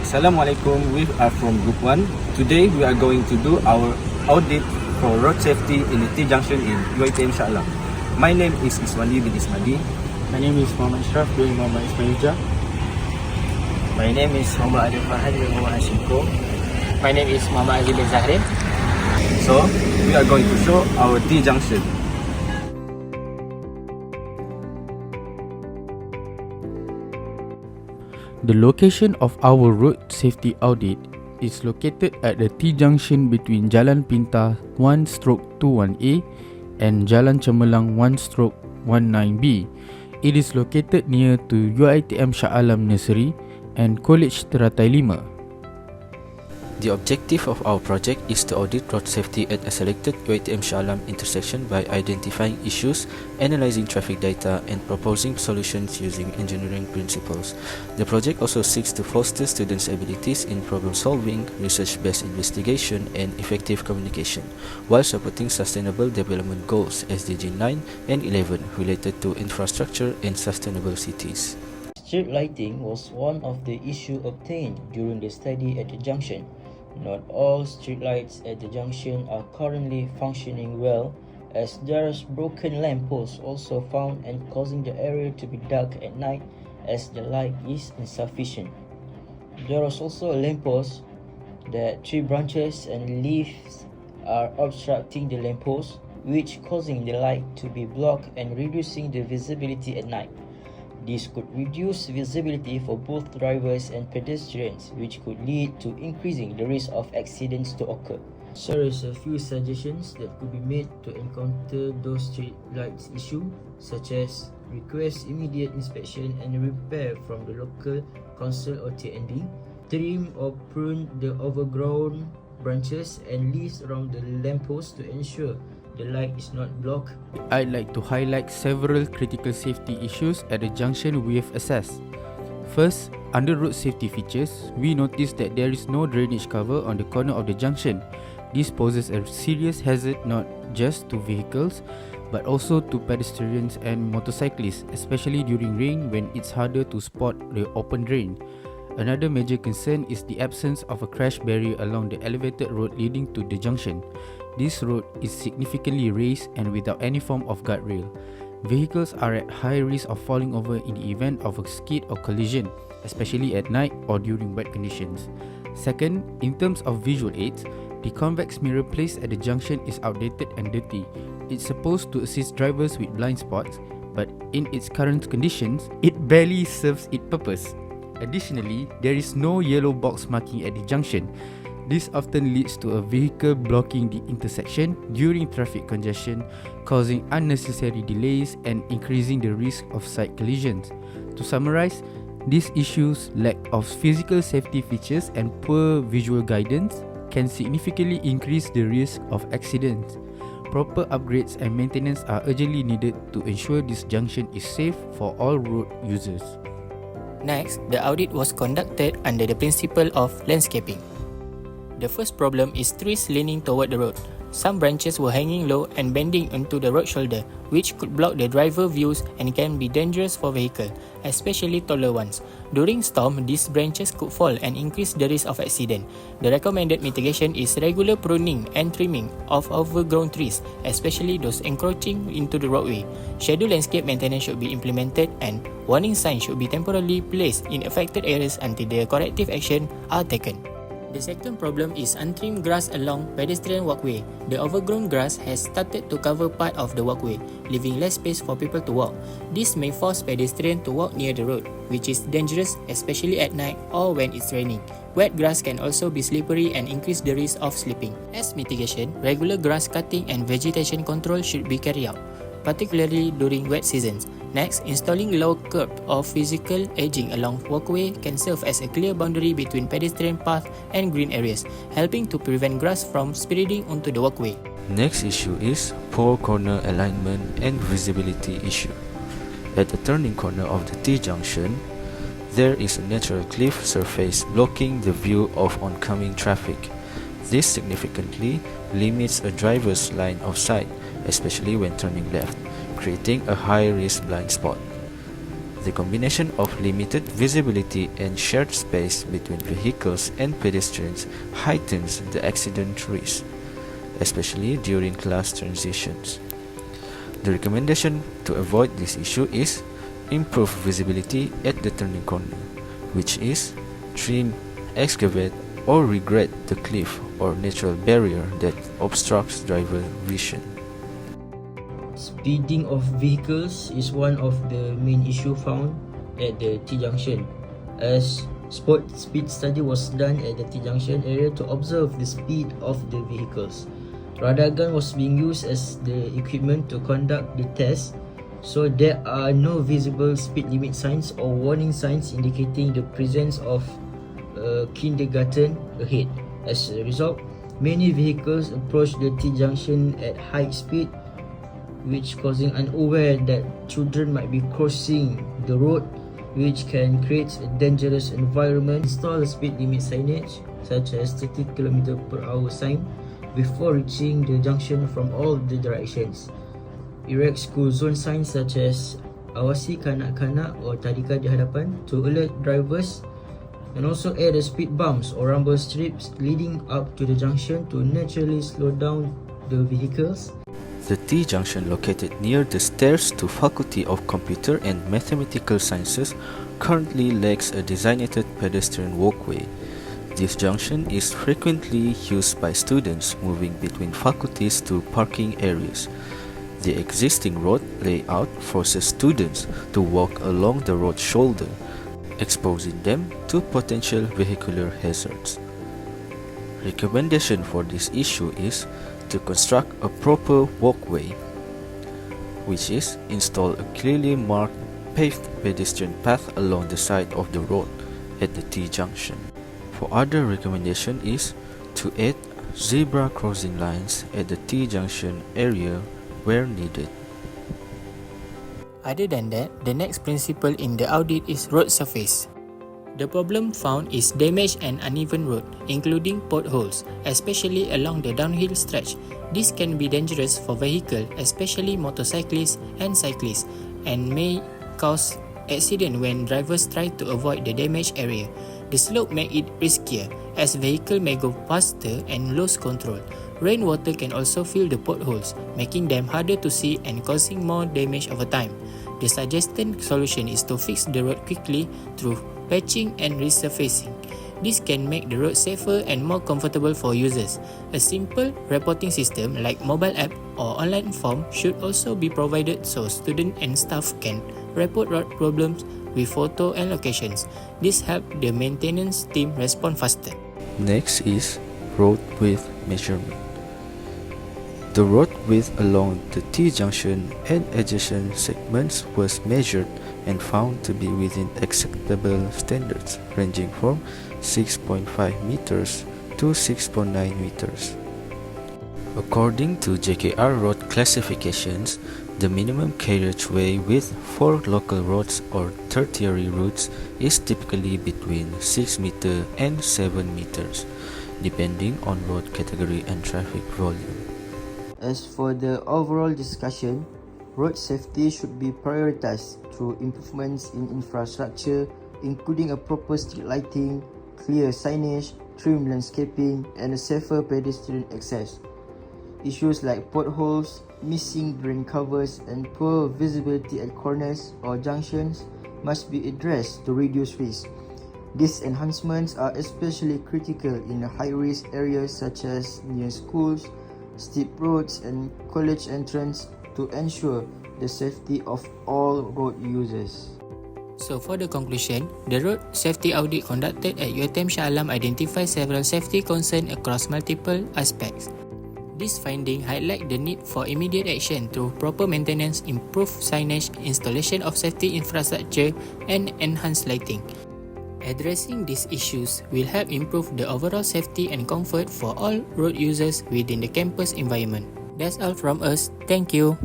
Assalamualaikum, we are from Group 1. Today we are going to do our audit for road safety in the T-junction in UiTM Shah Alam. My name is Iswandi bin Ismadi. My name is Mohammad Isyraf bin Ismayuja. My name is Mohammad Farhan bin Hashim. My name is Mohammad Azim bin Zahrin. So, we are going to show our T-junction. The location of our road safety audit is located at the T-junction between Jalan Pintar 1/21A and Jalan Cemerlang 1/19B. It is located near to UiTM Shah Alam Nursery and College Teratai 5. The objective of our project is to audit road safety at a selected UiTM Shah Alam intersection by identifying issues, analyzing traffic data, and proposing solutions using engineering principles. The project also seeks to foster students' abilities in problem solving, research-based investigation, and effective communication, while supporting sustainable development goals SDG 9 and 11 related to infrastructure and sustainable cities. Street lighting was one of the issues obtained during the study at the junction. Not all streetlights at the junction are currently functioning well, as there is broken lampposts also found and causing the area to be dark at night as the light is insufficient. There is also a lamppost that tree branches and leaves are obstructing the lamppost, which causing the light to be blocked and reducing the visibility at night. This could reduce visibility for both drivers and pedestrians, which could lead to increasing the risk of accidents to occur. So there is a few suggestions that could be made to encounter those street lights issue, such as request immediate inspection and repair from the local council or TNB, trim or prune the overgrown branches and leaves around the lamppost to ensure the light is not blocked. I'd like to highlight several critical safety issues at the junction we have assessed. First, under road safety features, we noticed that there is no drainage cover on the corner of the junction. This poses a serious hazard not just to vehicles but also to pedestrians and motorcyclists, especially during rain when it's harder to spot the open drain. Another major concern is the absence of a crash barrier along the elevated road leading to the junction. This road is significantly raised and without any form of guardrail. Vehicles are at high risk of falling over in the event of a skid or collision, especially at night or during wet conditions. Second, in terms of visual aids, the convex mirror placed at the junction is outdated and dirty. It's supposed to assist drivers with blind spots, but in its current conditions, it barely serves its purpose. Additionally, there is no yellow box marking at the junction. This often leads to a vehicle blocking the intersection during traffic congestion, causing unnecessary delays and increasing the risk of side collisions. To summarize, these issues, lack of physical safety features and poor visual guidance, can significantly increase the risk of accidents. Proper upgrades and maintenance are urgently needed to ensure this junction is safe for all road users. Next, the audit was conducted under the principle of landscaping. The first problem is trees leaning toward the road. Some branches were hanging low and bending onto the road shoulder, which could block the driver views and can be dangerous for vehicles, especially taller ones. During storm, these branches could fall and increase the risk of accident. The recommended mitigation is regular pruning and trimming of overgrown trees, especially those encroaching into the roadway. Scheduled landscape maintenance should be implemented and warning signs should be temporarily placed in affected areas until the corrective action are taken. The second problem is untrimmed grass along pedestrian walkway. The overgrown grass has started to cover part of the walkway, leaving less space for people to walk. This may force pedestrians to walk near the road, which is dangerous especially at night or when it's raining. Wet grass can also be slippery and increase the risk of slipping. As mitigation, regular grass cutting and vegetation control should be carried out, particularly during wet seasons. Next, installing low curb or physical edging along walkway can serve as a clear boundary between pedestrian path and green areas, helping to prevent grass from spreading onto the walkway. Next issue is poor corner alignment and visibility issue. At the turning corner of the T-junction, there is a natural cliff surface blocking the view of oncoming traffic. This significantly limits a driver's line of sight, especially when turning left, creating a high-risk blind spot. The combination of limited visibility and shared space between vehicles and pedestrians heightens the accident risk, especially during class transitions. The recommendation to avoid this issue is improve visibility at the turning corner, which is trim, excavate, or regrade the cliff or natural barrier that obstructs driver vision. Speeding of vehicles is one of the main issues found at the T-junction, as spot speed study was done at the T-junction area to observe the speed of the vehicles. Radar gun was being used as the equipment to conduct the test, so there are no visible speed limit signs or warning signs indicating the presence of a kindergarten ahead. As a result, many vehicles approach the T-junction at high speed, which causing unaware that children might be crossing the road, which can create a dangerous environment. Install a speed limit signage such as 30 km/h sign before reaching the junction from all the directions. Erect school zone signs such as awasi kanak-kanak or tadika di hadapan to alert drivers, and also add the speed bumps or rumble strips leading up to the junction to naturally slow down the vehicles. The T-junction located near the stairs to Faculty of Computer and Mathematical Sciences currently lacks a designated pedestrian walkway. This junction is frequently used by students moving between faculties to parking areas. The existing road layout forces students to walk along the road shoulder, exposing them to potential vehicular hazards. Recommendation for this issue is to construct a proper walkway, which is install a clearly marked paved pedestrian path along the side of the road at the T-junction. For other recommendation is to add zebra crossing lines at the T-junction area where needed. Other than that, the next principle in the audit is road surface. The problem found is damaged and uneven road, including potholes, especially along the downhill stretch. This can be dangerous for vehicles, especially motorcyclists and cyclists, and may cause accident when drivers try to avoid the damaged area. The slope makes it riskier, as vehicles may go faster and lose control. Rainwater can also fill the potholes, making them harder to see and causing more damage over time. The suggested solution is to fix the road quickly through patching and resurfacing. This can make the road safer and more comfortable for users. A simple reporting system like mobile app or online form should also be provided so students and staff can report road problems with photo and locations. This helps the maintenance team respond faster. Next is road width measurement. The road width along the T-junction and adjacent segments was measured and found to be within acceptable standards, ranging from 6.5 meters to 6.9 meters. According to JKR road classifications, the minimum carriageway width for local roads or tertiary routes is typically between 6 meters and 7 meters, depending on road category and traffic volume. As for the overall discussion, road safety should be prioritized through improvements in infrastructure, including a proper street lighting, clear signage, trim landscaping, and a safer pedestrian access. Issues like potholes, missing drain covers, and poor visibility at corners or junctions must be addressed to reduce risk. These enhancements are especially critical in high-risk areas such as near schools, steep roads, and college entrance to ensure the safety of all road users. So for the conclusion, the road safety audit conducted at UiTM Shah Alam identified several safety concerns across multiple aspects. This finding highlight the need for immediate action through proper maintenance, improved signage, installation of safety infrastructure, and enhanced lighting. Addressing these issues will help improve the overall safety and comfort for all road users within the campus environment. That's all from us. Thank you.